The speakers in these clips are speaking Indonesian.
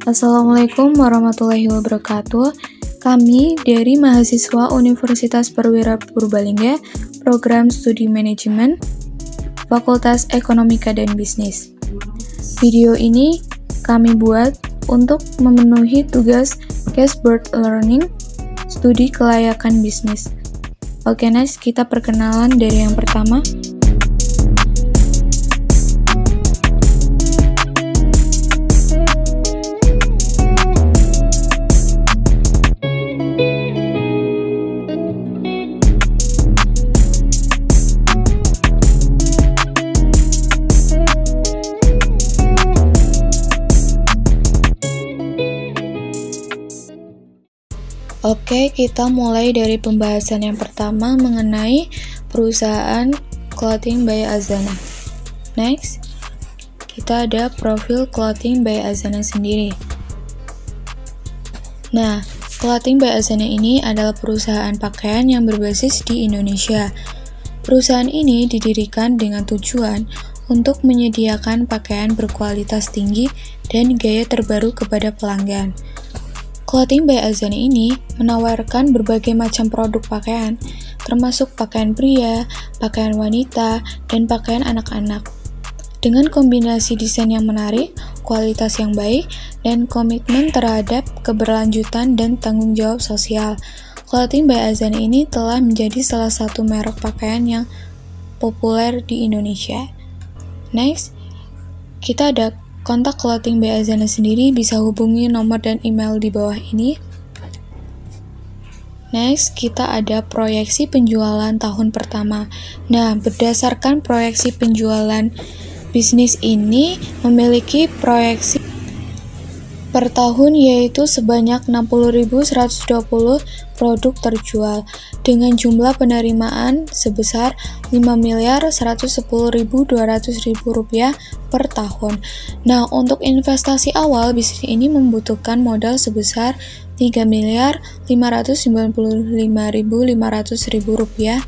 Assalamualaikum warahmatullahi wabarakatuh. Kami dari mahasiswa Universitas Perwira Purbalingga, Program Studi Manajemen, Fakultas Ekonomika dan Bisnis. Video ini kami buat untuk memenuhi tugas Cashboard Learning, studi kelayakan bisnis. Oke, next kita perkenalan dari yang pertama. Oke, kita mulai dari pembahasan yang pertama mengenai perusahaan Clothing by Azana. Next, kita ada profil Clothing by Azana sendiri. Nah, Clothing by Azana ini adalah perusahaan pakaian yang berbasis di Indonesia. Perusahaan ini didirikan dengan tujuan untuk menyediakan pakaian berkualitas tinggi dan gaya terbaru kepada pelanggan. Clothing by Azana ini menawarkan berbagai macam produk pakaian, termasuk pakaian pria, pakaian wanita, dan pakaian anak-anak. Dengan kombinasi desain yang menarik, kualitas yang baik, dan komitmen terhadap keberlanjutan dan tanggung jawab sosial, Clothing by Azana ini telah menjadi salah satu merek pakaian yang populer di Indonesia. Next, kita ada kontak Clothing by Azana sendiri, bisa hubungi nomor dan email di bawah ini. Next, kita ada proyeksi penjualan tahun pertama. Nah, berdasarkan proyeksi penjualan bisnis ini memiliki proyeksi per tahun yaitu sebanyak 60.120 produk terjual dengan jumlah penerimaan sebesar Rp5.110.200.000 per tahun. Nah, untuk investasi awal bisnis ini membutuhkan modal sebesar Rp3.595.500.000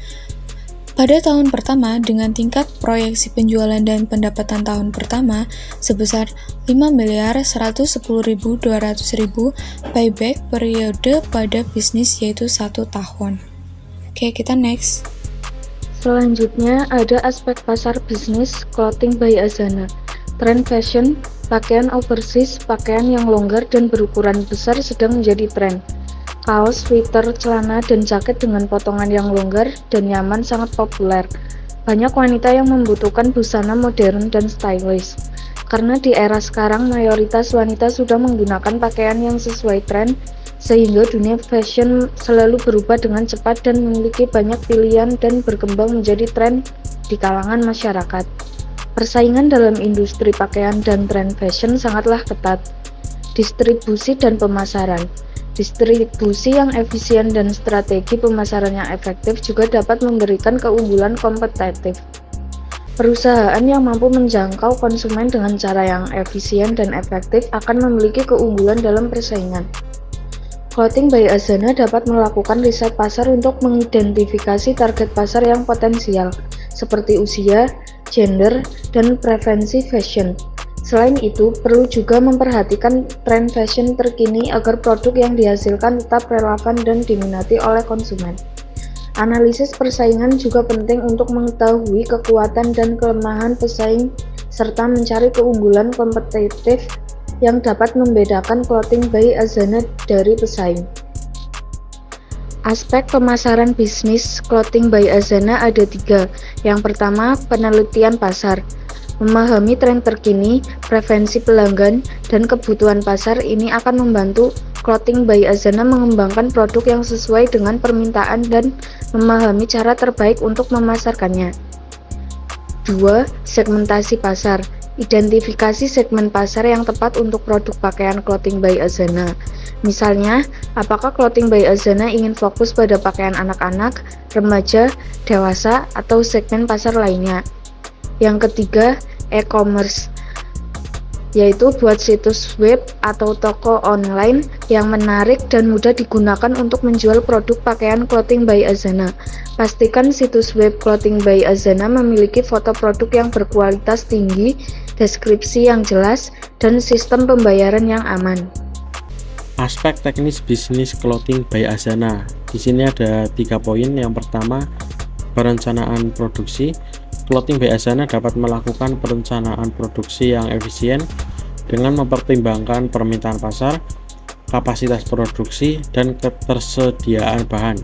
pada tahun pertama dengan tingkat proyeksi penjualan dan pendapatan tahun pertama sebesar Rp5.110.200.000 payback periode pada bisnis yaitu 1 tahun. Oke, kita next. Selanjutnya ada aspek pasar bisnis Clothing by Azana. Tren fashion, pakaian oversize, pakaian yang longgar dan berukuran besar sedang menjadi tren. Kaos, sweater, celana, dan jaket dengan potongan yang longgar dan nyaman sangat populer. Banyak wanita yang membutuhkan busana modern dan stylish. Karena di era sekarang mayoritas wanita sudah menggunakan pakaian yang sesuai tren, sehingga dunia fashion selalu berubah dengan cepat dan memiliki banyak pilihan dan berkembang menjadi tren di kalangan masyarakat. Persaingan dalam industri pakaian dan tren fashion sangatlah ketat. Distribusi dan pemasaran. Distribusi yang efisien dan strategi pemasaran yang efektif juga dapat memberikan keunggulan kompetitif. Perusahaan yang mampu menjangkau konsumen dengan cara yang efisien dan efektif akan memiliki keunggulan dalam persaingan. Clothing by Azana dapat melakukan riset pasar untuk mengidentifikasi target pasar yang potensial, seperti usia, gender, dan preferensi fashion. Selain itu, perlu juga memperhatikan tren fashion terkini agar produk yang dihasilkan tetap relevan dan diminati oleh konsumen. Analisis persaingan juga penting untuk mengetahui kekuatan dan kelemahan pesaing serta mencari keunggulan kompetitif yang dapat membedakan Clothing by Azana dari pesaing. Aspek pemasaran bisnis Clothing by Azana ada 3. Yang pertama, penelitian pasar. Memahami tren terkini, preferensi pelanggan, dan kebutuhan pasar ini akan membantu Clothing by Azana mengembangkan produk yang sesuai dengan permintaan dan memahami cara terbaik untuk memasarkannya. 2. Segmentasi pasar. Identifikasi segmen pasar yang tepat untuk produk pakaian Clothing by Azana. Misalnya, apakah Clothing by Azana ingin fokus pada pakaian anak-anak, remaja, dewasa, atau segmen pasar lainnya. Yang ketiga, e-commerce. yaitu buat situs web atau toko online yang menarik dan mudah digunakan untuk menjual produk pakaian Clothing by Azana. Pastikan situs web Clothing by Azana memiliki foto produk yang berkualitas tinggi, deskripsi yang jelas, dan sistem pembayaran yang aman. Aspek teknis bisnis Clothing by Azana. Di sini ada 3 poin. Yang pertama, perencanaan produksi. Clothing by Azana dapat melakukan perencanaan produksi yang efisien dengan mempertimbangkan permintaan pasar, kapasitas produksi, dan ketersediaan bahan.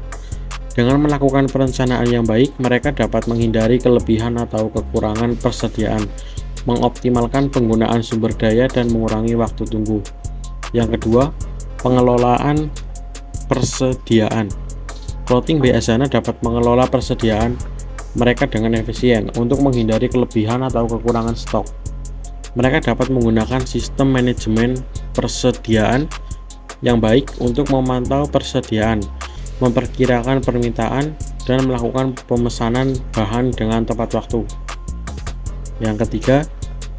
Dengan melakukan perencanaan yang baik, mereka dapat menghindari kelebihan atau kekurangan persediaan, mengoptimalkan penggunaan sumber daya, dan mengurangi waktu tunggu. Yang kedua, pengelolaan persediaan. Clothing by Azana dapat mengelola persediaan mereka dengan efisien untuk menghindari kelebihan atau kekurangan stok. Mereka dapat menggunakan sistem manajemen persediaan yang baik untuk memantau persediaan, memperkirakan permintaan, dan melakukan pemesanan bahan dengan tepat waktu. Yang ketiga,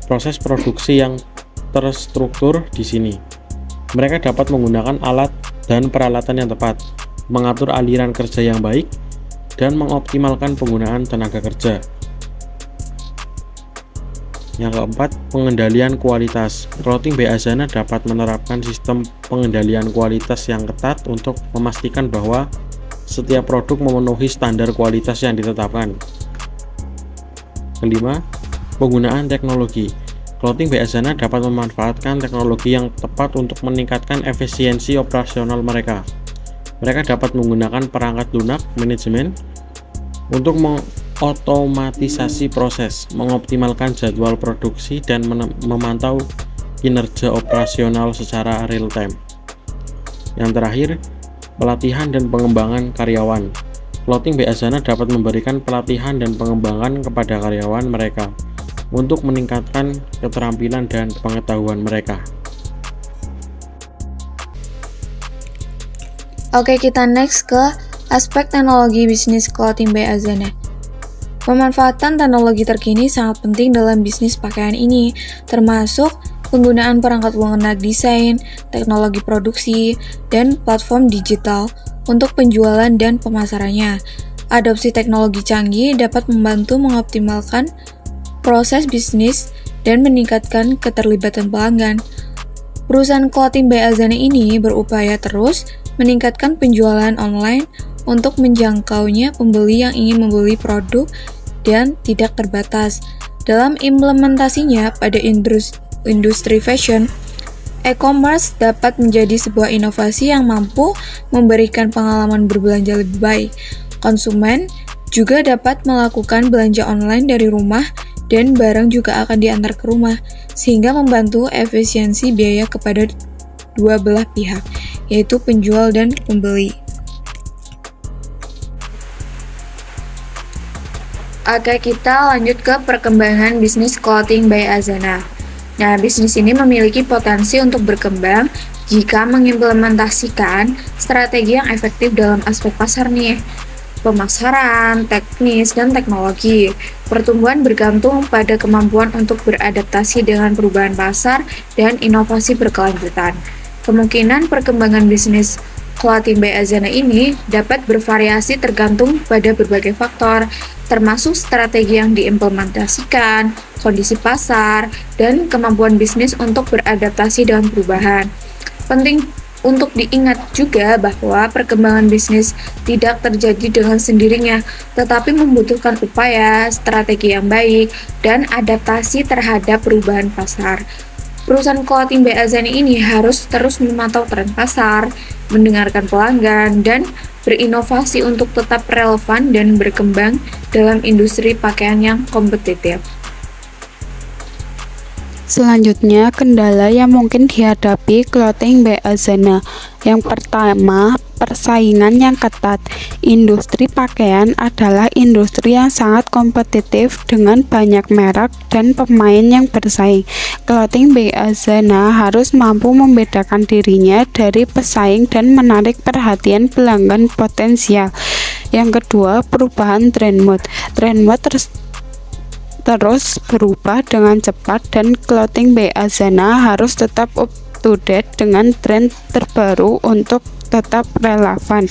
proses produksi yang terstruktur di sini. Mereka dapat menggunakan alat dan peralatan yang tepat, mengatur aliran kerja yang baik, dan mengoptimalkan penggunaan tenaga kerja. Yang keempat, pengendalian kualitas. Clothing by Azana dapat menerapkan sistem pengendalian kualitas yang ketat untuk memastikan bahwa setiap produk memenuhi standar kualitas yang ditetapkan. Kelima, penggunaan teknologi. Clothing by Azana dapat memanfaatkan teknologi yang tepat untuk meningkatkan efisiensi operasional mereka. Mereka dapat menggunakan perangkat lunak manajemen untuk mengotomatisasi proses, mengoptimalkan jadwal produksi, dan memantau kinerja operasional secara real time. Yang terakhir, pelatihan dan pengembangan karyawan. Clothing by Azana dapat memberikan pelatihan dan pengembangan kepada karyawan mereka untuk meningkatkan keterampilan dan pengetahuan mereka. Oke, kita next ke aspek teknologi bisnis Clothing by Azana. Pemanfaatan teknologi terkini sangat penting dalam bisnis pakaian ini, termasuk penggunaan perangkat lunak desain, teknologi produksi, dan platform digital untuk penjualan dan pemasarannya. Adopsi teknologi canggih dapat membantu mengoptimalkan proses bisnis dan meningkatkan keterlibatan pelanggan. Perusahaan Clothing by Azana ini berupaya terus meningkatkan penjualan online untuk menjangkaunya pembeli yang ingin membeli produk dan tidak terbatas. Dalam implementasinya pada industri fashion, e-commerce dapat menjadi sebuah inovasi yang mampu memberikan pengalaman berbelanja lebih baik. Konsumen juga dapat melakukan belanja online dari rumah dan barang juga akan diantar ke rumah, sehingga membantu efisiensi biaya kepada dua belah pihak, yaitu penjual dan pembeli. Oke, kita lanjut ke perkembangan bisnis Clothing by Azana. Nah, bisnis ini memiliki potensi untuk berkembang jika mengimplementasikan strategi yang efektif dalam aspek pasar nih, pemasaran, teknis, dan teknologi. Pertumbuhan bergantung pada kemampuan untuk beradaptasi dengan perubahan pasar dan inovasi berkelanjutan. Kemungkinan perkembangan bisnis Clothing by Azana ini dapat bervariasi tergantung pada berbagai faktor, termasuk strategi yang diimplementasikan, kondisi pasar, dan kemampuan bisnis untuk beradaptasi dengan perubahan. Penting untuk diingat juga bahwa perkembangan bisnis tidak terjadi dengan sendirinya, tetapi membutuhkan upaya, strategi yang baik, dan adaptasi terhadap perubahan pasar. Perusahaan Clothing by Azana ini harus terus memantau tren pasar, mendengarkan pelanggan, dan berinovasi untuk tetap relevan dan berkembang dalam industri pakaian yang kompetitif. Selanjutnya, kendala yang mungkin dihadapi Clothing by Azana. Yang pertama, persaingan yang ketat. Industri pakaian adalah industri yang sangat kompetitif dengan banyak merek dan pemain yang bersaing. Clothing by Azana harus mampu membedakan dirinya dari pesaing dan menarik perhatian pelanggan potensial. Yang kedua, perubahan trend mode. Trend mode terus berubah dengan cepat dan Clothing by Azana harus tetap up to date dengan tren terbaru untuk tetap relevan.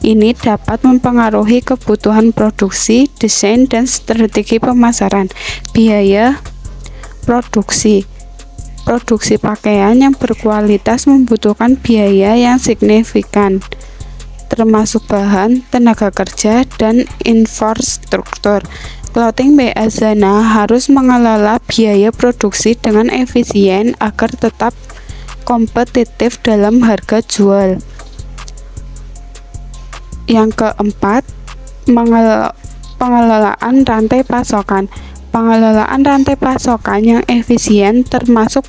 Ini dapat mempengaruhi kebutuhan produksi, desain, dan strategi pemasaran. Biaya produksi. Produksi pakaian yang berkualitas membutuhkan biaya yang signifikan, termasuk bahan, tenaga kerja, dan infrastruktur. Clothing by Azana harus mengelola biaya produksi dengan efisien agar tetap kompetitif dalam harga jual. Yang keempat, pengelolaan rantai pasokan. Pengelolaan rantai pasokan yang efisien termasuk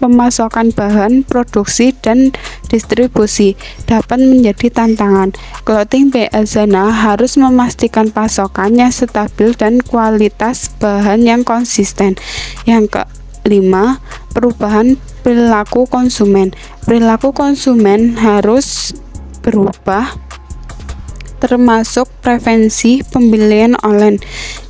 pemasokan bahan, produksi, dan distribusi dapat menjadi tantangan. Clothing by Azana harus memastikan pasokannya stabil dan kualitas bahan yang konsisten. Yang kelima, perubahan perilaku konsumen. Perilaku konsumen harus berubah, termasuk preferensi pembelian online,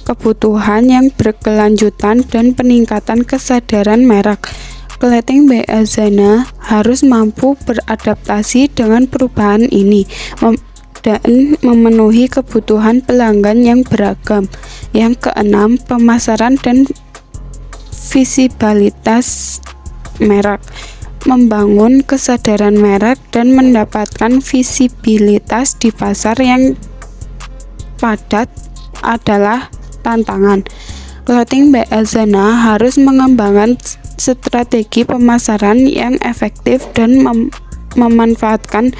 kebutuhan yang berkelanjutan, dan peningkatan kesadaran merek. Clothing by Azana harus mampu beradaptasi dengan perubahan ini dan memenuhi kebutuhan pelanggan yang beragam. Yang keenam, pemasaran dan visibilitas merek. Membangun kesadaran merek dan mendapatkan visibilitas di pasar yang padat adalah tantangan. Clothing by Azana harus mengembangkan strategi pemasaran yang efektif dan memanfaatkan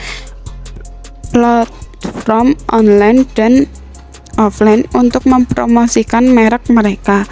platform online dan offline untuk mempromosikan merek mereka.